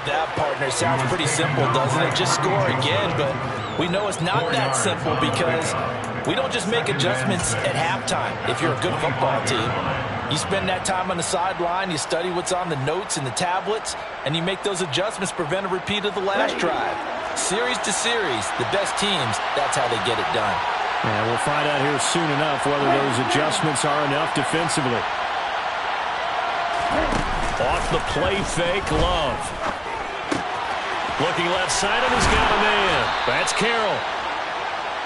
That, partner, sounds pretty simple, doesn't it? Just score again, but we know it's not that simple because we don't just make adjustments at halftime if you're a good football team. You spend that time on the sideline, you study what's on the notes and the tablets, and you make those adjustments to prevent a repeat of the last drive. Series to series, the best teams, that's how they get it done. And we'll find out here soon enough whether those adjustments are enough defensively. Off the play fake, Love. Looking left side, and he's got a man. That's Carroll.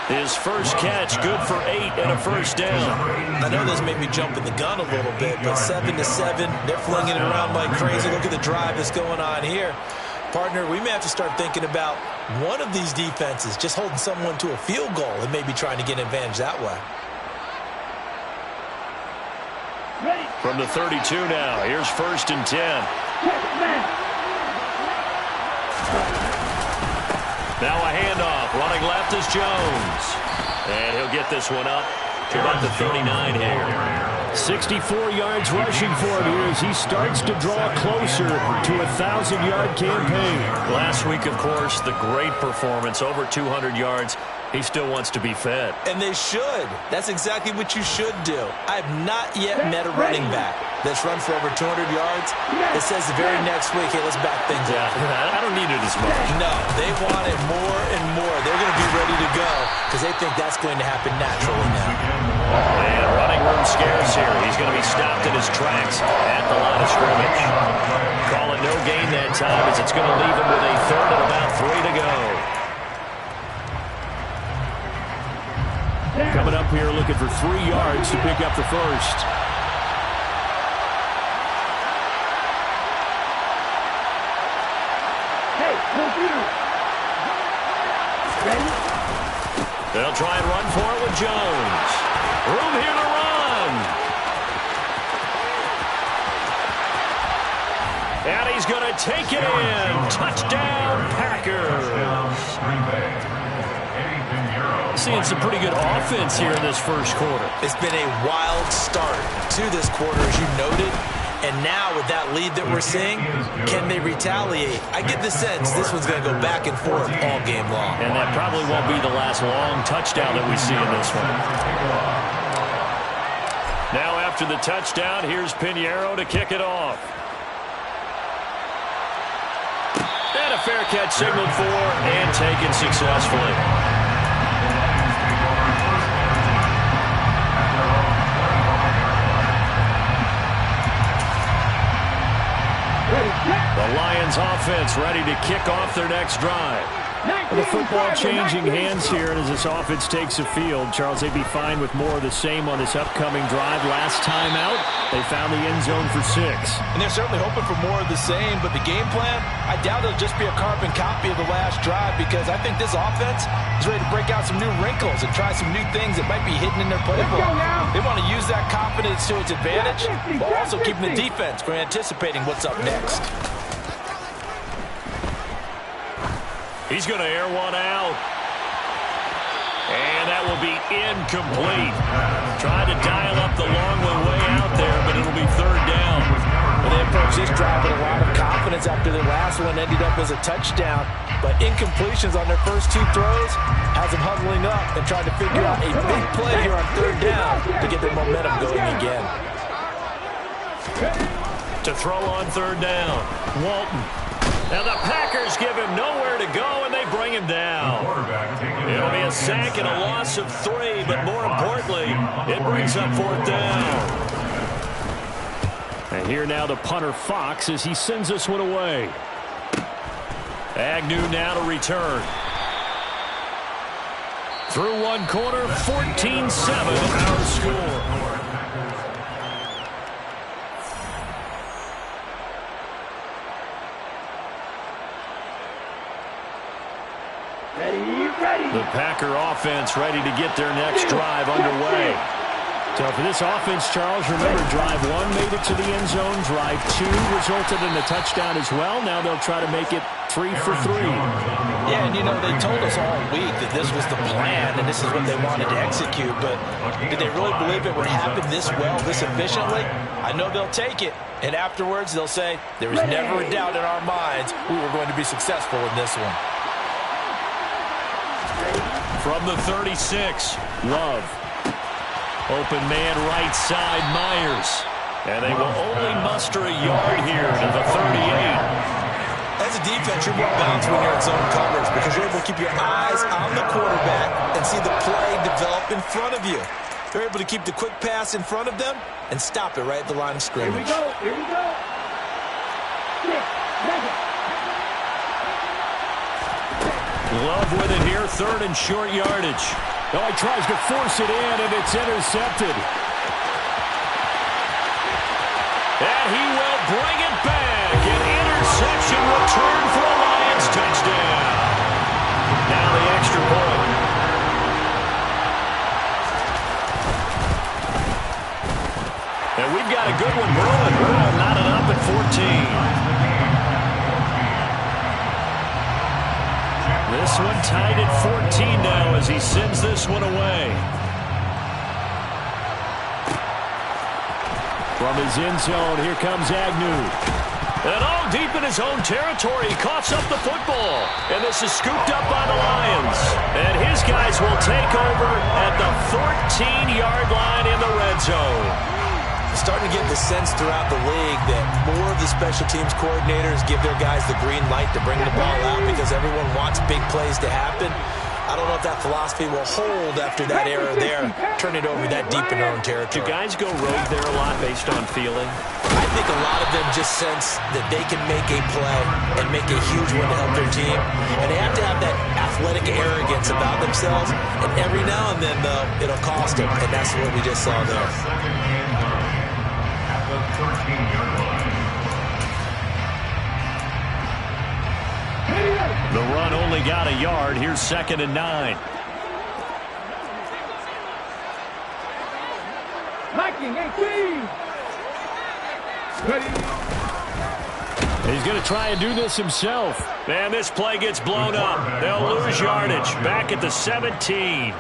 His first catch, good for 8 and a first down. I know this made me jump in the gun a little bit, but 7-7, they're flinging it around like crazy. Look at the drive that's going on here. Partner, we may have to start thinking about one of these defenses just holding someone to a field goal and maybe trying to get an advantage that way. From the 32 now, here's 1st and 10. Now a handoff. Running left is Jones. And he'll get this one up to about the 39 here. 64 yards rushing for him here as he starts to draw closer to a 1,000-yard campaign. Last week, of course, the great performance, over 200 yards. He still wants to be fed. And they should. That's exactly what you should do. I have not yet met a running back that's run for over 200 yards. It says the very next week, hey, let's back things up. I don't need it as much. No, they want it more and more. They're going to be ready to go because they think that's going to happen naturally now. And running room scarce here. He's going to be stopped in his tracks at the line of scrimmage. Call it no gain that time as it's going to leave him with a third and about 3 to go. Coming up here looking for 3 yards to pick up the first. They'll try and run for it with Jones. Room here to run. And he's going to take it in. Touchdown, Packers. Seeing some pretty good offense here in this first quarter. It's been a wild start to this quarter, as you noted. And now with that lead that we're seeing, can they retaliate? I get the sense this one's going to go back and forth all game long. And that probably won't be the last long touchdown that we see in this one. Now after the touchdown, here's Pinheiro to kick it off. And a fair catch signaled for and taken successfully. The Lions offense ready to kick off their next drive. The football changing hands here, and as this offense takes the field, Charles, they'd be fine with more of the same on this upcoming drive. Last time out, they found the end zone for 6. And they're certainly hoping for more of the same, but the game plan, I doubt it'll just be a carbon copy of the last drive because I think this offense is ready to break out some new wrinkles and try some new things that might be hidden in their playbook. They want to use that confidence to its advantage while also keeping the defense from anticipating what's up next. He's going to air one out. And that will be incomplete. Trying to dial up the long way out there, but it'll be 3rd down. And they approach this drive with a lot of confidence after their last one ended up as a touchdown. But incompletions on their first 2 throws has them huddling up and trying to figure out a big play here on 3rd down to get their momentum going again. To throw on 3rd down, Walton. Now the Packers give him nowhere to go, and they bring him down. It'll be a sack and a loss of 3, but more importantly, it brings up 4th down. And here now the punter Fox as he sends this one away. Agnew now to return. Through one quarter, 14-7 our score. The Packer offense ready to get their next drive underway. So for this offense, Charles, remember, drive 1 made it to the end zone. Drive 2 resulted in a touchdown as well. Now they'll try to make it 3 for 3. Yeah, and they told us all week that this was the plan and this is what they wanted to execute. But did they really believe it would happen this well, this efficiently? I know they'll take it. And afterwards, they'll say, there was never a doubt in our minds we were going to be successful in this one. From the 36, Love. Open man right side, Myers. And they will only muster a yard here to the 38. As a defense, you're more balanced when you're in zone coverage because you're able to keep your eyes on the quarterback and see the play develop in front of you. You're able to keep the quick pass in front of them and stop it right at the line of scrimmage. Here we go. Love with it here, 3rd and short yardage. Oh, he tries to force it in, and it's intercepted. And he will bring it back. An interception return for a Lions touchdown. Now the extra point. And we've got a good one brewing. We're all knotted up at 14. This one tied at 14 now as he sends this one away. From his end zone, here comes Agnew. And all deep in his own territory, he coughs up the football. And this is scooped up by the Lions. And his guys will take over at the 14-yard line in the red zone. Starting to get the sense throughout the league that more of the special teams coordinators give their guys the green light to bring the ball out because everyone wants big plays to happen. I don't know if that philosophy will hold after that era there, turn it over that deep in their own territory. Do guys go rogue there a lot based on feeling? I think a lot of them just sense that they can make a play and make a huge one to help their team. And they have to have that athletic arrogance about themselves. And every now and then, though, it'll cost them. And that's what we just saw there. The run only got a yard. Here's 2nd and 9. Liking 18. He's going to try and do this himself. And this play gets blown up. They'll lose yardage. Back at the 17.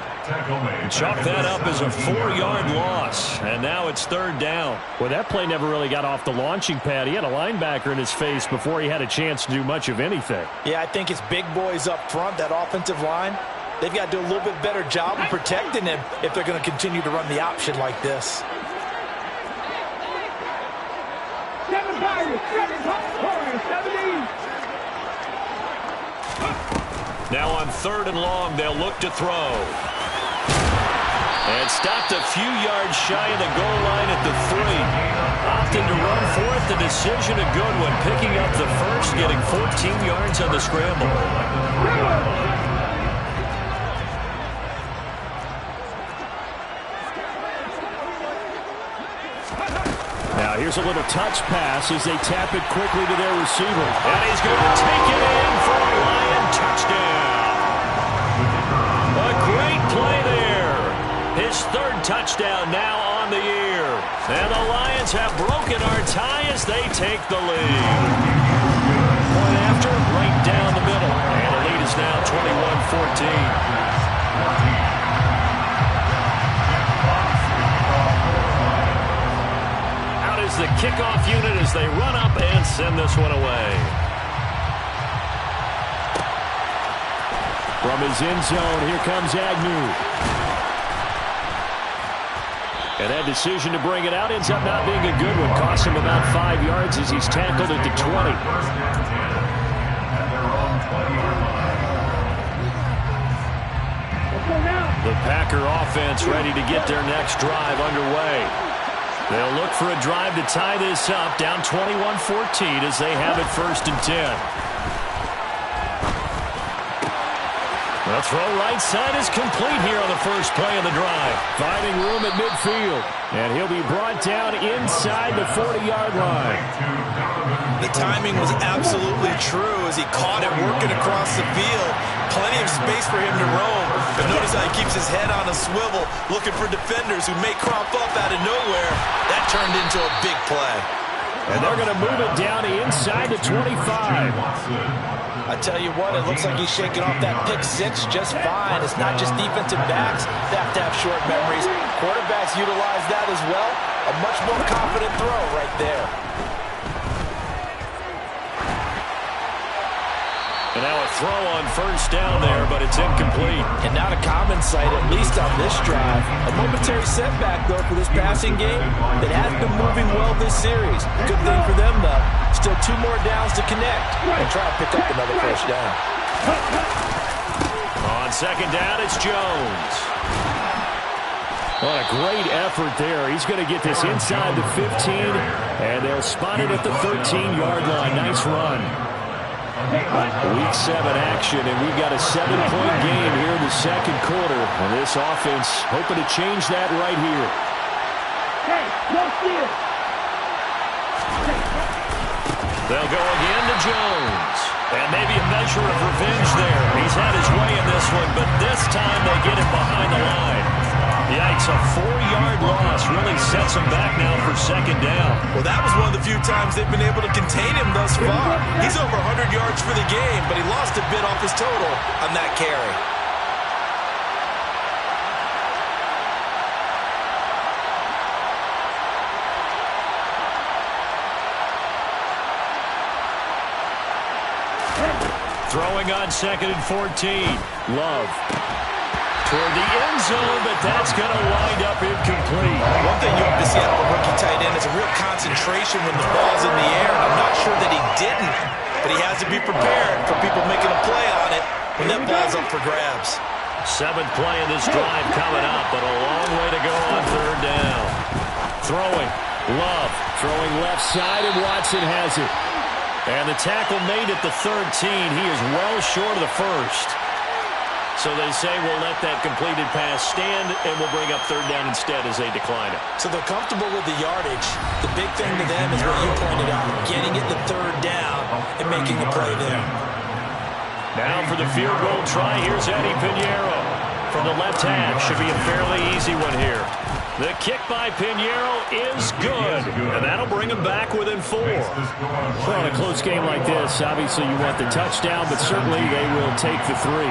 Chalk that up as a 4-yard loss. And now it's 3rd down. Well, that play never really got off the launching pad. He had a linebacker in his face before he had a chance to do much of anything. Yeah, I think it's big boys up front, that offensive line. They've got to do a little bit better job of protecting him if they're going to continue to run the option like this. Now on 3rd and long, they'll look to throw. And stopped a few yards shy of the goal line at the 3. Opting to run for it, the decision a good one. Picking up the first, getting 14 yards on the scramble. Now here's a little touch pass as they tap it quickly to their receiver. And he's going to take it in for a Lion touchdown. A great play there. His 3rd touchdown now on the year. And the Lions have broken our tie as they take the lead. Point after, right down the middle. And the lead is now 21-14. The kickoff unit as they run up and send this one away. From his end zone, here comes Agnew. And that decision to bring it out ends up not being a good one. Costs him about 5 yards as he's tackled at the 20. The Packer offense ready to get their next drive underway. They'll look for a drive to tie this up, down 21-14 as they have it 1st and 10. The throw right side is complete here on the first play of the drive. Finding room at midfield. And he'll be brought down inside the 40-yard line. The timing was absolutely true as he caught it working across the field. Plenty of space for him to roam. But notice how he keeps his head on a swivel, looking for defenders who may crop up out of nowhere. That turned into a big play. And they're going to move it down inside the 25. I tell you what, it looks like he's shaking off that pick six just fine. It's not just defensive backs that have to have short memories. Quarterbacks utilize that as well. A much more confident throw right there. And now a throw on first down there, but it's incomplete. And not a common sight, at least on this drive. A momentary setback, though, for this passing game that has been moving well this series. Good thing for them, though. Still 2 more downs to connect and try to pick up another first down. On second down, it's Jones. What a great effort there. He's going to get this inside the 15, and they'll spot it at the 13-yard line. Nice run. Week 7 action, and we've got a 7-point game here in the second quarter. And this offense hoping to change that right here. Hey, no steal. They'll go again to Jones. And maybe a measure of revenge there. He's had his way in this one, but this time they get him behind the line. Yikes, a 4-yard loss really sets him back now for second down. Well, that was one of the few times they've been able to contain him thus far. He's over 100 yards for the game, but he lost a bit off his total on that carry. Throwing on second and 14. Love. Toward the end zone, but that's going to wind up incomplete. One thing you have to see out of a rookie tight end is a real concentration when the ball's in the air. And I'm not sure that he didn't, but he has to be prepared for people making a play on it when that ball's up for grabs. 7th play of this drive coming up, but a long way to go on third down. Throwing. Love. Throwing left side, and Watson has it. And the tackle made at the 13. He is well short of the first. So they say we'll let that completed pass stand, and we'll bring up third down instead as they decline it. So they're comfortable with the yardage. The big thing to them is what you pointed out, getting it to third down and making the play there. Now for the field goal try, here's Eddie Pinheiro. From the left hash, should be a fairly easy one here. The kick by Pinheiro is good, and that'll bring him back within 4. Well, in a close game like this, obviously you want the touchdown, but certainly they will take the 3.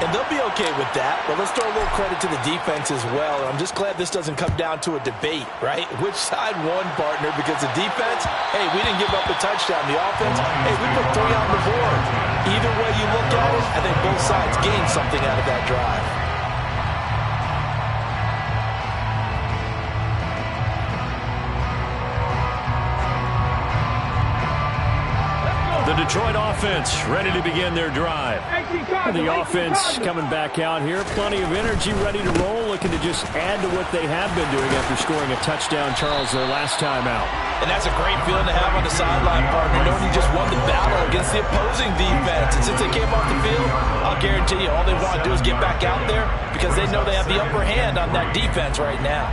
And they'll be okay with that, but let's throw a little credit to the defense as well. I'm just glad this doesn't come down to a debate, right? Which side won, partner? Because the defense, hey, we didn't give up a touchdown. The offense, hey, we put 3 on the board. Either way you look at it, I think both sides gained something out of that drive. The Detroit offense ready to begin their drive. The offense coming back out here. Plenty of energy, ready to roll, looking to just add to what they have been doing after scoring a touchdown, Charles, their last time out. And that's a great feeling to have on the sideline, partner, knowing you just won the battle against the opposing defense. And since they came off the field, I'll guarantee you all they want to do is get back out there because they know they have the upper hand on that defense right now.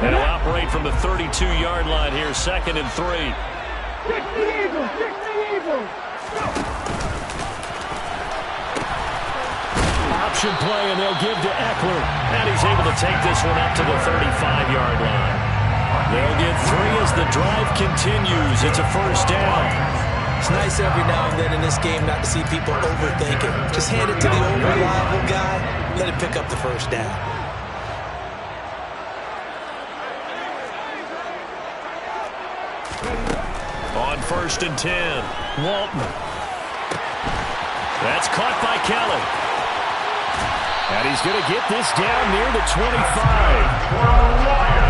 And he'll operate from the 32-yard line here, 2nd and 3. Kick the Eagles! Kick the Eagles! Option play, and they'll give to Eckler. And he's able to take this one up to the 35-yard line. They'll get 3 as the drive continues. It's a first down. It's nice every now and then in this game not to see people overthink it. Just hand it to the old reliable guy, let him pick up the first down. On 1st and 10, Walton. That's caught by Kelly. And he's going to get this down near the 25.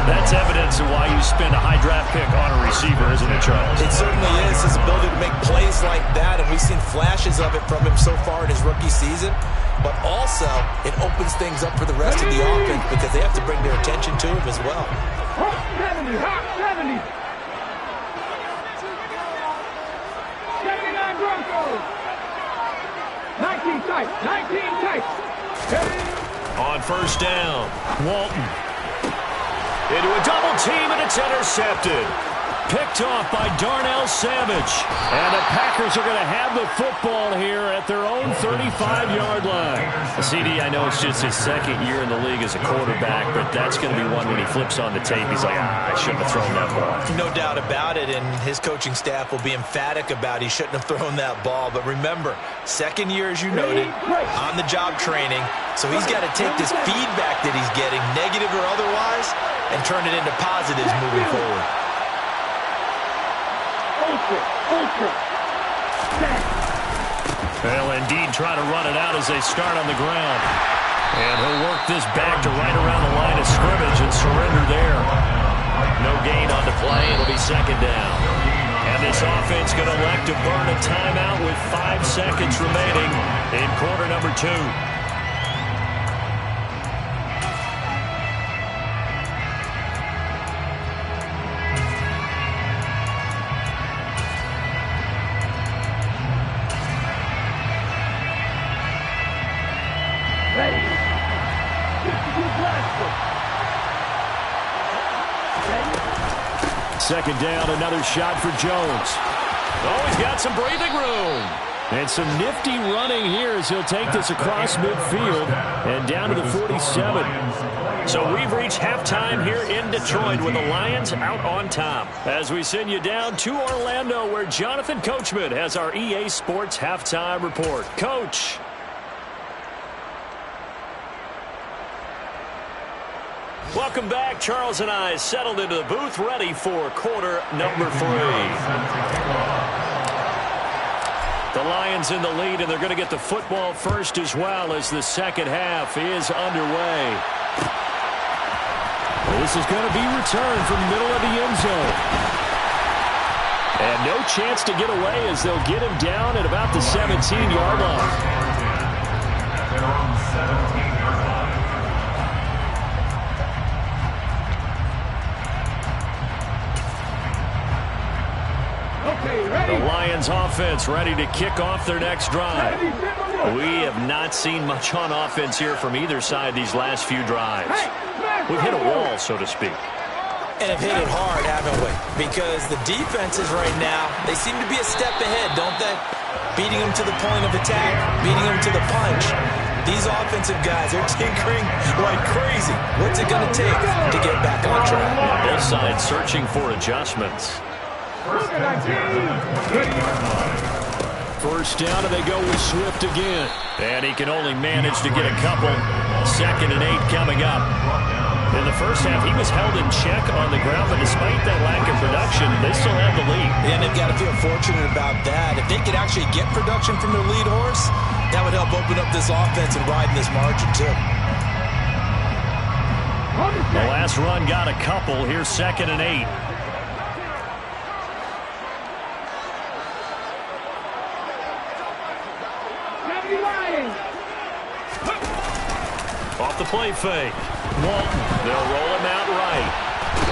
That's evidence of why you spend a high draft pick on a receiver, isn't it, Charles? It certainly is, his ability to make plays like that, and we've seen flashes of it from him so far in his rookie season. But also, it opens things up for the rest of the offense because they have to bring their attention to him as well. 70 high! first down. Walton. Into a double team, and it's intercepted. Picked off by Darnell Savage. And the Packers are going to have the football here at their own 35-yard line. CD, I know it's just his second year in the league as a quarterback, but that's going to be one when he flips on the tape. He's like, I shouldn't have thrown that ball. No doubt about it, and his coaching staff will be emphatic about he shouldn't have thrown that ball. But remember, second year, as you noted, on-the-job training, so he's got to take this feedback that he's getting, negative or otherwise, and turn it into positives moving forward. They'll indeed try to run it out as they start on the ground. And he'll work this back to right around the line of scrimmage and surrender there. No gain on the play. It'll be second down. And this offense going to elect to burn a timeout with 5 seconds remaining in quarter number 2. Second down, another shot for Jones. Oh, he's got some breathing room. And some nifty running here as he'll take this across midfield and down to the 47. So we've reached halftime here in Detroit with the Lions out on top. As we send you down to Orlando where Jonathan Coachman has our EA Sports halftime report. Coach. Welcome back. Charles and I settled into the booth ready for quarter number 3. The Lions in the lead, and they're going to get the football first as well as the second half is underway. This is going to be returned from the middle of the end zone. And no chance to get away as they'll get him down at about the 17-yard line. The Lions offense ready to kick off their next drive. We have not seen much on offense here from either side these last few drives. We've hit a wall, so to speak. And have hit it hard, haven't we? Because the defenses right now, they seem to be a step ahead, don't they? Beating them to the point of attack, beating them to the punch. These offensive guys, they're tinkering like crazy. What's it going to take to get back on track? Both sides searching for adjustments. First down, and they go with Swift again. And he can only manage to get a couple. 2nd and 8 coming up. In the first half, he was held in check on the ground, but despite that lack of production, they still have the lead. And they've got to feel fortunate about that. If they could actually get production from their lead horse, that would help open up this offense and widen this margin, too. The last run got a couple. Here's 2nd and 8. Off the play fake. Walton. They'll roll him out right.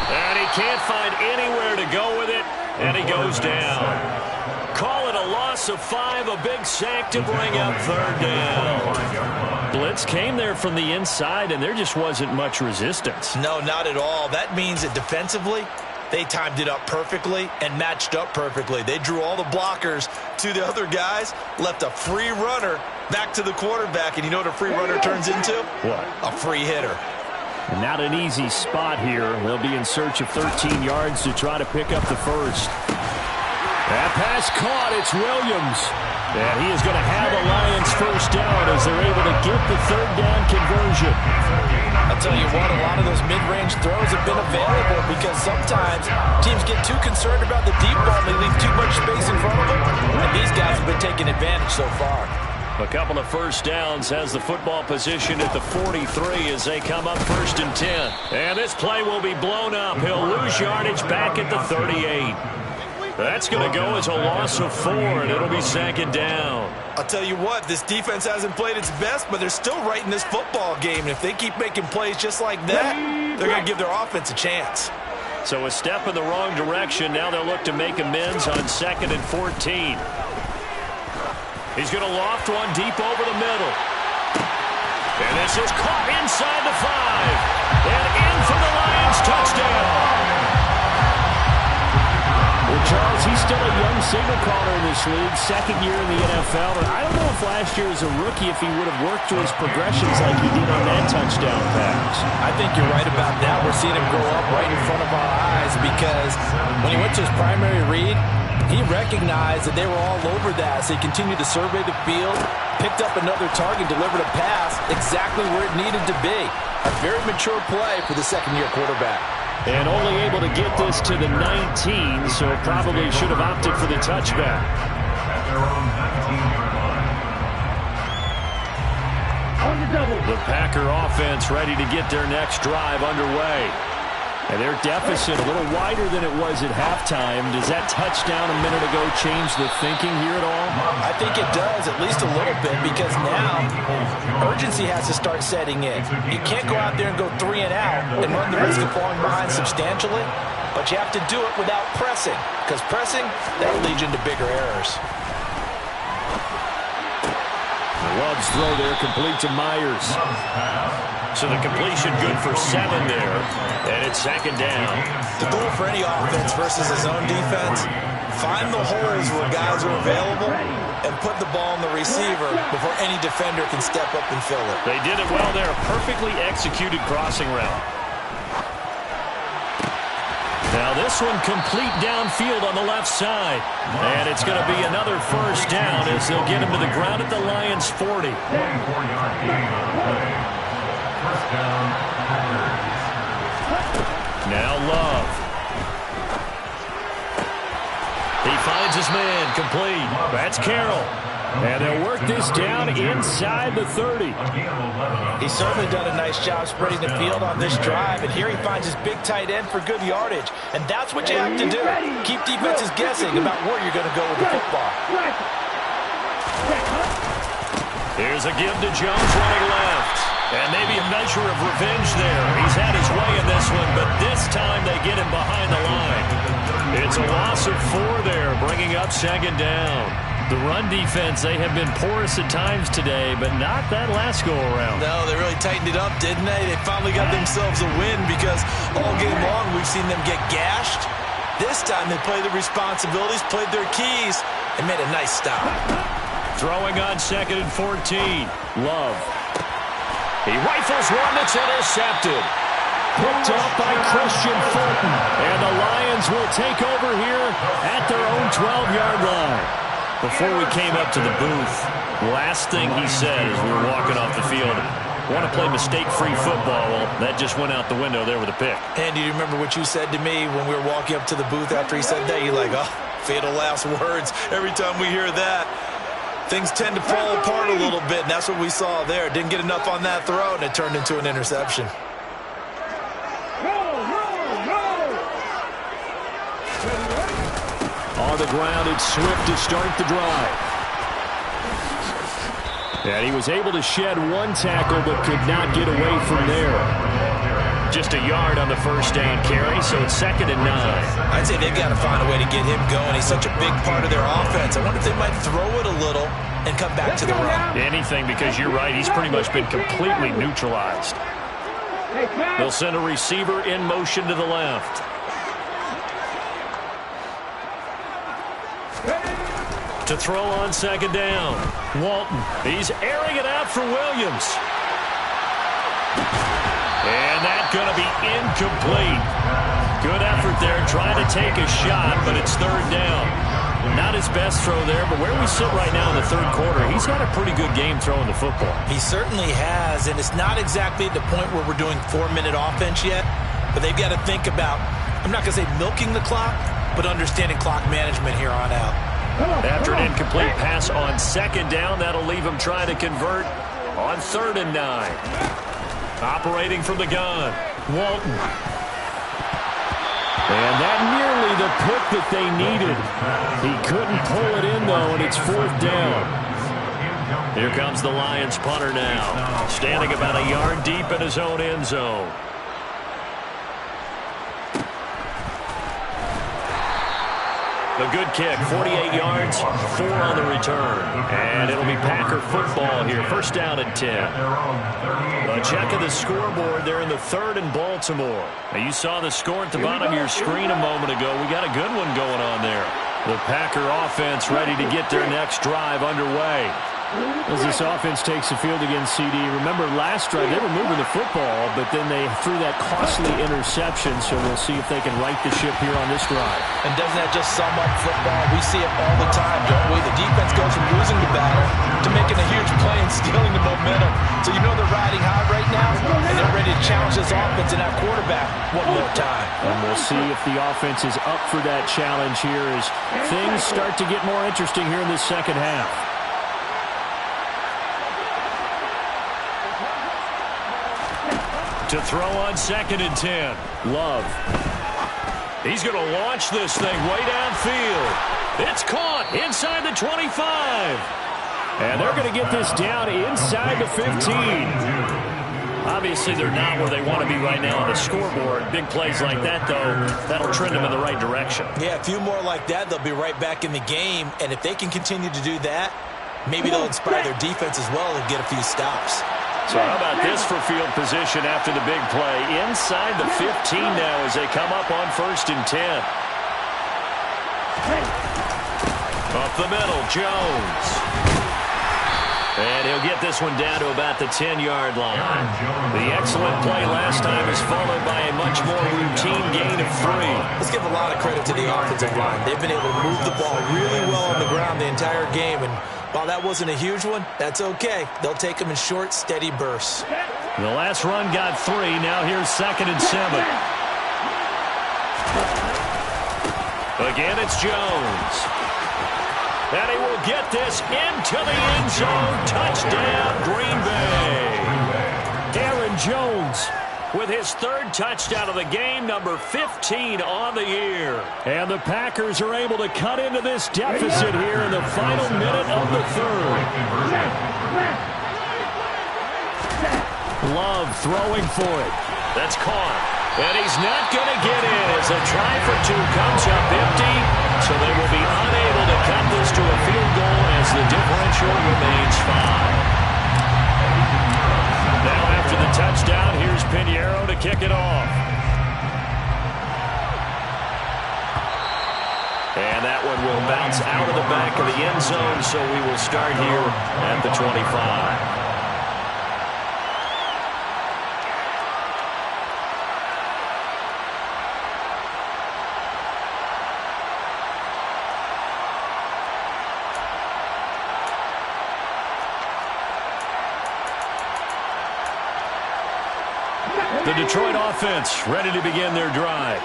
And he can't find anywhere to go with it. And he goes down. Call it a loss of 5. A big sack to bring up 3rd down. Blitz came there from the inside, and there just wasn't much resistance. No, not at all. That means that defensively, they timed it up perfectly and matched up perfectly. They drew all the blockers to the other guys, left a free runner back to the quarterback, and you know what a free runner turns into? What? A free hitter. Not an easy spot here. They'll be in search of 13 yards to try to pick up the first. That pass caught. It's Williams. And he is going to have the Lions first down as they're able to get the 3rd down conversion. I'll tell you what, a lot of those mid-range throws have been available because sometimes teams get too concerned about the deep ball and they leave too much space in front of them. And these guys have been taking advantage so far. A couple of first downs has the football position at the 43 as they come up 1st and 10. And this play will be blown up. He'll lose yardage back at the 38. That's going to go as a loss of 4, and it'll be 2nd down. I'll tell you what, this defense hasn't played its best, but they're still right in this football game. And if they keep making plays just like that, they're going to give their offense a chance. So a step in the wrong direction. Now they'll look to make amends on 2nd and 14. He's going to loft one deep over the middle. And this is caught inside the 5. And in for the Lions touchdown. Well, Charles, he's still a young signal caller in this league, second year in the NFL. But I don't know if last year as a rookie, if he would have worked through his progressions like he did on that touchdown pass. I think you're right about that. We're seeing him grow up right in front of our eyes because when he went to his primary read, he recognized that they were all over that. So he continued to survey the field, picked up another target, delivered a pass exactly where it needed to be. A very mature play for the second-year quarterback. And only able to get this to the 19, so probably should have opted for the touchback. The Packer offense ready to get their next drive underway. And their deficit a little wider than it was at halftime. Does that touchdown a minute ago change the thinking here at all? I think it does, at least a little bit, because now urgency has to start setting in. You can't go out there and go 3 and out and run the risk of falling behind substantially, but you have to do it without pressing, because pressing, that'll lead you into bigger errors. Love's throw there complete to Myers. So the completion good for 7 there, and it's second down. The goal for any offense versus his own defense, find the holes where guys are available and put the ball in the receiver before any defender can step up and fill it. They did it well there. Perfectly executed crossing route. Now this one complete downfield on the left side. And it's going to be another first down as they'll get him to the ground at the Lions' 40. Now Love. He finds his man complete. That's Carroll. And they'll work this down inside the 30. He's certainly done a nice job spreading the field on this drive, and here he finds his big tight end for good yardage. And that's what you have to do. Keep defenses guessing about where you're going to go with the football. Here's a give to Jones running left. And maybe a measure of revenge there. He's had his way in this one, but this time they get him behind the line. It's a loss of 4 there, bringing up second down. The run defense, they have been porous at times today, but not that last go-around. No, they really tightened it up, didn't they? They finally got themselves a win because all game long we've seen them get gashed. This time they played the responsibilities, played their keys, and made a nice stop. Throwing on 2nd and 14. Love. He rifles one that's intercepted. Picked up by Christian Fulton. And the Lions will take over here at their own 12-yard line. Before we came up to the booth, last thing he said as we were walking off the field, want to play mistake-free football. Well, that just went out the window there with a pick. And do you remember what you said to me when we were walking up to the booth after he said that? You're like, oh, fatal last words. Every time we hear that, things tend to fall apart a little bit, and that's what we saw there. Didn't get enough on that throw, and it turned into an interception. On the ground, it's Swift to start the drive. And he was able to shed 1 tackle, but could not get away from there. Just a yard on the first down carry, so it's 2nd and 9. I'd say they've got to find a way to get him going. He's such a big part of their offense. I wonder if they might throw it a little and come back to the run. Anything, because you're right, he's pretty much been completely neutralized. They'll send a receiver in motion to the left. To throw on 2nd down. Walton, he's airing it out for Williams. And that's going to be incomplete. Good effort there, trying to take a shot, but it's 3rd down. Not his best throw there, but where we sit right now in the 3rd quarter, he's had a pretty good game throwing the football. He certainly has, and it's not exactly at the point where we're doing 4-minute offense yet, but they've got to think about, I'm not going to say milking the clock, but understanding clock management here on out. After an incomplete pass on 2nd down, that'll leave him trying to convert on 3rd and 9. Operating from the gun, Walton. And that nearly the pick that they needed. He couldn't pull it in, though, and it's 4th down. Here comes the Lions punter now, standing about a yard deep in his own end zone. A good kick, 48 yards, 4 on the return. And it'll be Packer football here. First down and 10. A check of the scoreboard there in the 3rd and Baltimore. Now you saw the score at the bottom of your screen a moment ago. We got a good one going on there. The Packer offense ready to get their next drive underway. As this offense takes the field against CD, remember last drive they were moving the football, but then they threw that costly interception, so we'll see if they can right the ship here on this drive. And doesn't that just sum up football? We see it all the time, don't we? The defense goes from losing the battle to making a huge play and stealing the momentum. So you know they're riding high right now, and they're ready to challenge this offense and that quarterback one more time. And we'll see if the offense is up for that challenge here as things start to get more interesting here in this second half. To throw on 2nd and 10. Love. He's going to launch this thing way downfield. It's caught inside the 25. And they're going to get this down inside the 15. Obviously, they're not where they want to be right now on the scoreboard. Big plays like that, though, that'll trend them in the right direction. Yeah, a few more like that, they'll be right back in the game. And if they can continue to do that, maybe they'll inspire their defense as well and get a few stops. So how about this for field position after the big play? Inside the 15 now as they come up on 1st and 10. Up the middle, Jones. And he'll get this one down to about the 10-yard line. The excellent play last time is followed by a much more routine gain of 3. Let's give a lot of credit to the offensive line. They've been able to move the ball really well on the ground the entire game, and while that wasn't a huge one, that's okay. They'll take them in short, steady bursts. The last run got 3. Now here's 2nd and 7. Again, it's Jones. And he will get this into the end zone. Touchdown, Green Bay. Aaron Jones with his 3rd touchdown of the game, number 15 on the year. And the Packers are able to cut into this deficit here in the final minute of the 3rd. Love throwing for it. That's caught. And he's not going to get in as the try for 2 comes up empty. So they will be unable to cut this to a field goal as the differential remains 5. Now after the touchdown, here's Pinheiro to kick it off. And that one will bounce out of the back of the end zone, so we will start here at the 25. The Detroit offense ready to begin their drive.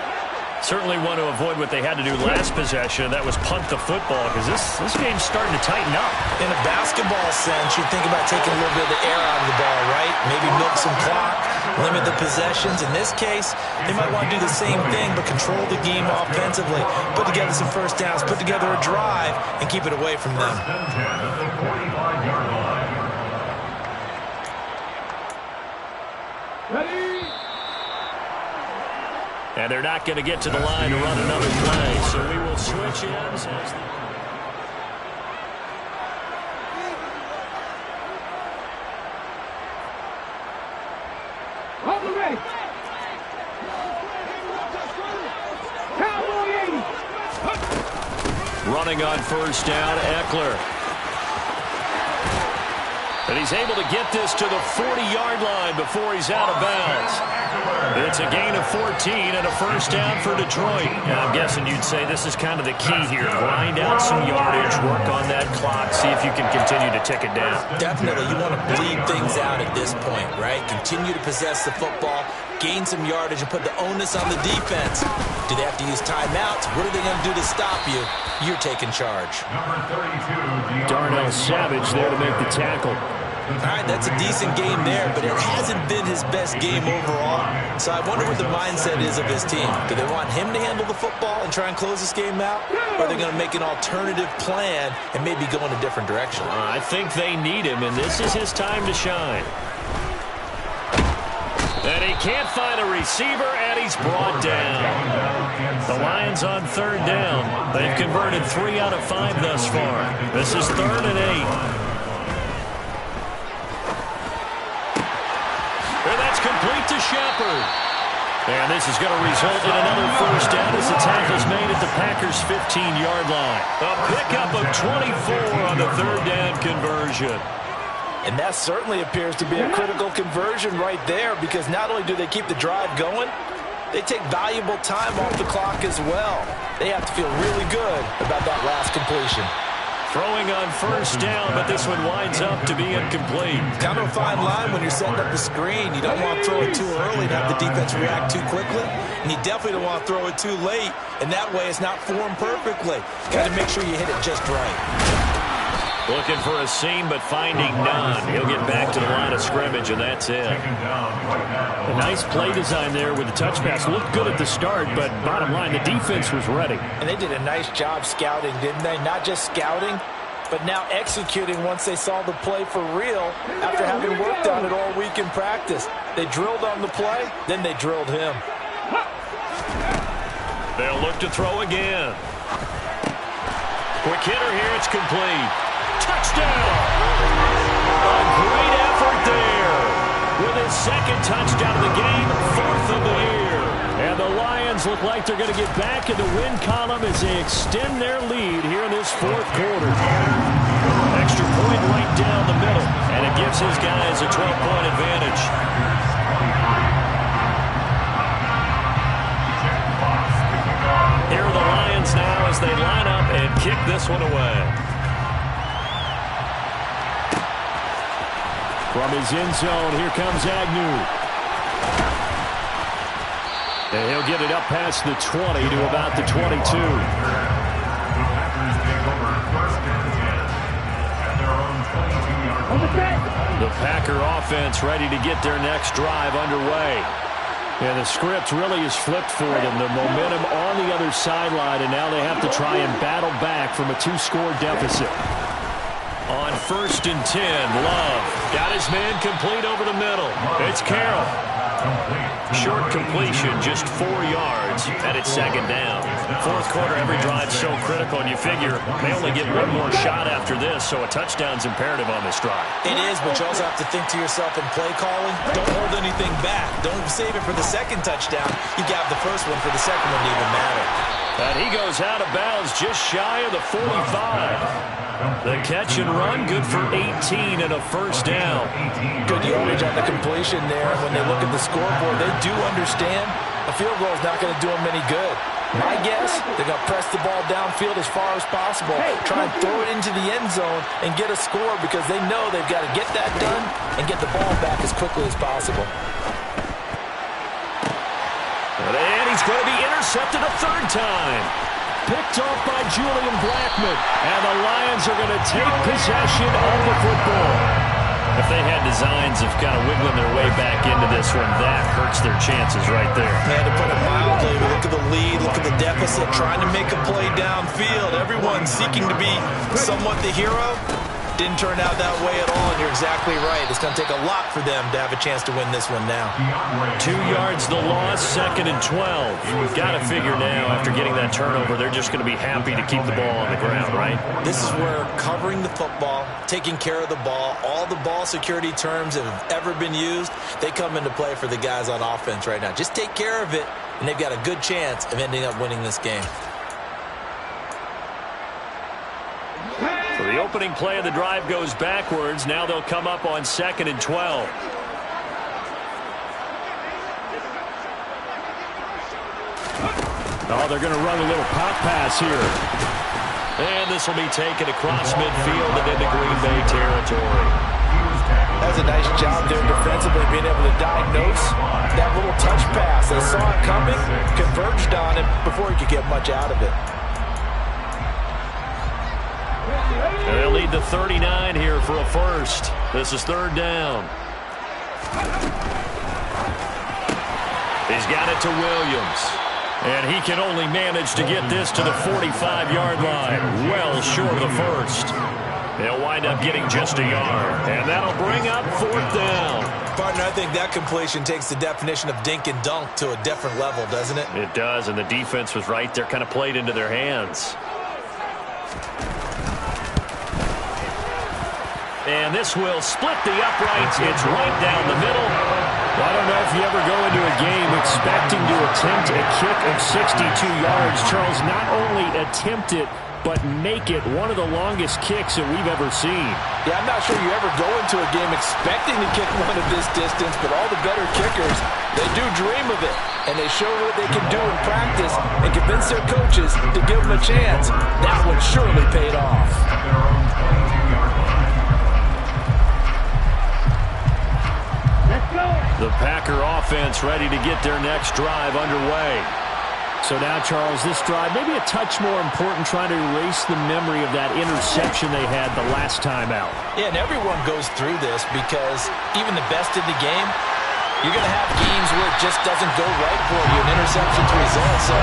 Certainly want to avoid what they had to do last possession. That was punt the football because this game's starting to tighten up. In a basketball sense, you think about taking a little bit of the air out of the ball, right? Maybe milk some clock, limit the possessions. In this case, they might want to do the same thing but control the game offensively. Put together some first downs, put together a drive, and keep it away from them. Ready? And they're not going to get to the line to run another play, so we will switch ends. On the race. Cowboy 80. Running on first down, Eckler. And he's able to get this to the 40-yard line before he's out of bounds. It's a gain of 14 and a first down for Detroit. And I'm guessing you'd say this is kind of the key here. Grind out some yardage, work on that clock, see if you can continue to tick it down. Definitely. You want to bleed things out at this point, right? Continue to possess the football, gain some yardage, and put the onus on the defense. Do they have to use timeouts? What are they going to do to stop you? You're taking charge. Darnell Savage there to make the tackle. All right, that's a decent game there, but it hasn't been his best game overall. So I wonder what the mindset is of his team. Do they want him to handle the football and try and close this game out? Or are they going to make an alternative plan and maybe go in a different direction? I think they need him, and this is his time to shine. And And he can't find a receiver, and he's brought down. The Lions on third down. They've converted 3 out of 5 thus far. This is 3rd and 8. And that's complete to Shepard. And this is going to result in another first down as the tackle's made at the Packers' 15-yard line. A pickup of 24 on the third down conversion. And that certainly appears to be a critical conversion right there, because not only do they keep the drive going, they take valuable time off the clock as well. They have to feel really good about that last completion. Throwing on first down, but this one winds up to be incomplete. Kind of a fine line when you're setting up the screen. You don't want to throw it too early and have the defense react too quickly. And you definitely don't want to throw it too late. And that way it's not formed perfectly. Got to make sure you hit it just right. Looking for a seam, but finding none. He'll get back to the line of scrimmage, and that's it. A nice play design there with the touch pass. Looked good at the start, but bottom line, the defense was ready. And they did a nice job scouting, didn't they? Not just scouting, but now executing once they saw the play for real after having worked on it all week in practice. They drilled on the play, then they drilled him. They'll look to throw again. Quick hitter here, it's complete. Touchdown! A great effort there. With his second touchdown of the game, 4th of the year. And the Lions look like they're going to get back in the win column as they extend their lead here in this 4th quarter. Extra point right down the middle, and it gives his guys a 12-point advantage. Here are the Lions now as they line up and kick this one away. From his end zone, here comes Agnew. And he'll get it up past the 20 to about the 22. The Packer offense ready to get their next drive underway. Yeah, the script really is flipped for them. The momentum on the other sideline, and now they have to try and battle back from a 2-score deficit. On 1st and 10, Love got his man complete over the middle. It's Carroll. Short completion, just 4 yards, and it's 2nd down. 4th quarter, every drive so critical, and you figure they only get one more shot after this, so a touchdown's imperative on this drive. It is, but you also have to think to yourself in play calling, don't hold anything back. Don't save it for the second touchdown. You got the first one for the second one to even matter. And he goes out of bounds just shy of the 45. The catch and run, good for 18 and a first down. Good yardage on the completion there. When they look at the scoreboard, they do understand a field goal is not going to do them any good. My guess, they're going to press the ball downfield as far as possible, try and throw it into the end zone and get a score, because they know they've got to get that done and get the ball back as quickly as possible. And he's going to be intercepted a 3rd time. Picked off by Julian Blackmon. And the Lions are going to take possession of the football. If they had designs of kind of wiggling their way back into this one, that hurts their chances right there. Man, to put it mildly, look at the lead, look at the deficit, trying to make a play downfield. Everyone seeking to be somewhat the hero. Didn't turn out that way at all, and you're exactly right. It's going to take a lot for them to have a chance to win this one now. 2 yards the loss, 2nd and 12. We've got to figure now, after getting that turnover, they're just going to be happy to keep the ball on the ground, right? This is where covering the football, taking care of the ball, all the ball security terms that have ever been used, they come into play for the guys on offense right now. Just take care of it, and they've got a good chance of ending up winning this game. So the opening play of the drive goes backwards. Now they'll come up on 2nd and 12. Oh, they're going to run a little pop pass here. And this will be taken across midfield and into Green Bay territory. That was a nice job there defensively, being able to diagnose that little touch pass. They saw it coming, converged on it before he could get much out of it. And they'll lead the 39 here for a first. This is 3rd down. He's got it to Williams. And he can only manage to get this to the 45-yard line. Well short of the first. They'll wind up getting just a yard. And that'll bring up 4th down. Partner, I think that completion takes the definition of dink and dunk to a different level, doesn't it? It does, and the defense was right there, kind of played into their hands. And this will split the uprights. It's right down the middle. Well, I don't know if you ever go into a game expecting to attempt a kick of 62 yards. Charles, not only attempt it, but make it one of the longest kicks that we've ever seen. Yeah, I'm not sure you ever go into a game expecting to kick one of this distance, but all the better kickers, they do dream of it. And they show what they can do in practice and convince their coaches to give them a chance. That one surely paid off. The Packer offense ready to get their next drive underway. So now, Charles, this drive maybe a touch more important, trying to erase the memory of that interception they had the last time out. Yeah, and everyone goes through this because even the best in the game, you're going to have games where it just doesn't go right for you, and interceptions result. So,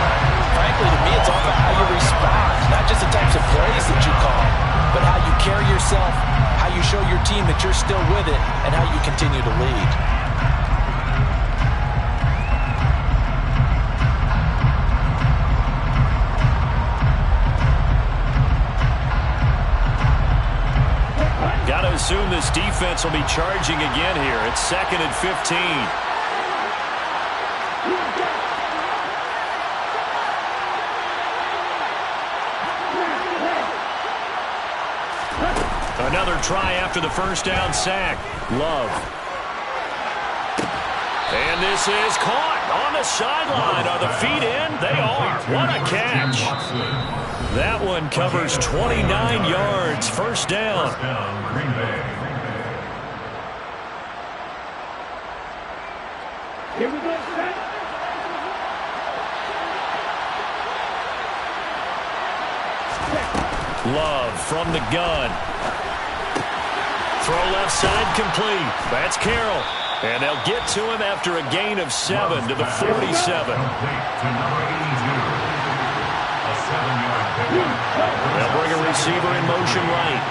frankly, to me, it's all about how you respond, not just the types of plays that you call, but how you carry yourself, how you show your team that you're still with it, and how you continue to lead. Got to assume this defense will be charging again here. It's 2nd and 15. Another try after the first down sack. Love. And this is caught on the sideline. Are the feet in? They are. What a catch. That one covers 29 yards. First down. Here we go, set. Love from the gun. Throw left side complete. That's Carroll. And they'll get to him after a gain of 7 to the 47. They'll bring a receiver in motion right.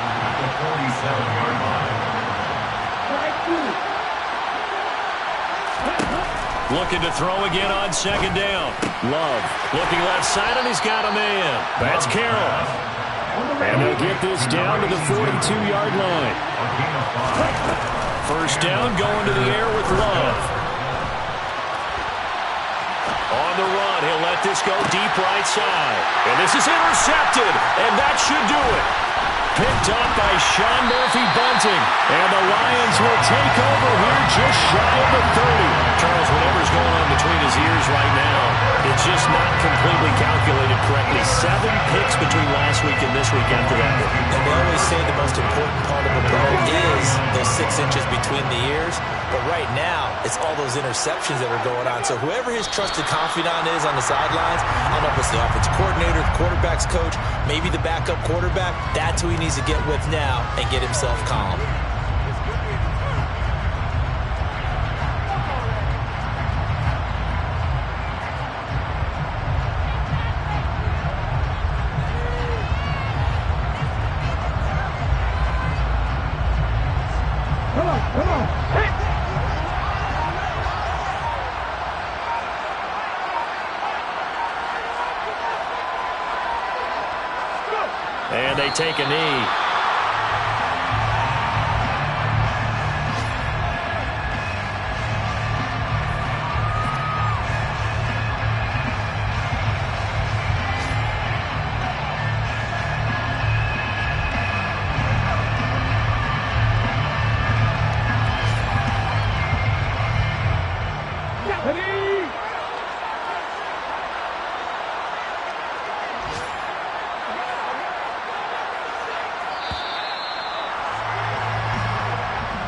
Looking to throw again on 2nd down. Love looking left side, and he's got a man. That's Carroll. And they'll get this down to the 42-yard line. First down, going to the air with Love. On the run, he'll let this go deep right side. And this is intercepted, and that should do it. Picked up by Sean Murphy-Bunting. And the Lions will take over here just shy of the 30. Charles, whatever's going on between his ears right now, it's just not completely calculated correctly. 7 picks between last week and this week after that one. And they always say the most important part of a throw is those 6 inches between the ears. But right now, it's all those interceptions that are going on. So whoever his trusted confidant is on the sidelines, I don't know if it's the offensive coordinator, the quarterback's coach, maybe the backup quarterback, that's who he needs to get with now and get himself calm. Come on. Hey. And they take a knee.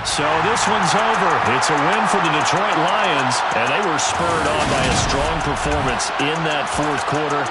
So this one's over. It's a win for the Detroit Lions, and they were spurred on by a strong performance in that fourth quarter.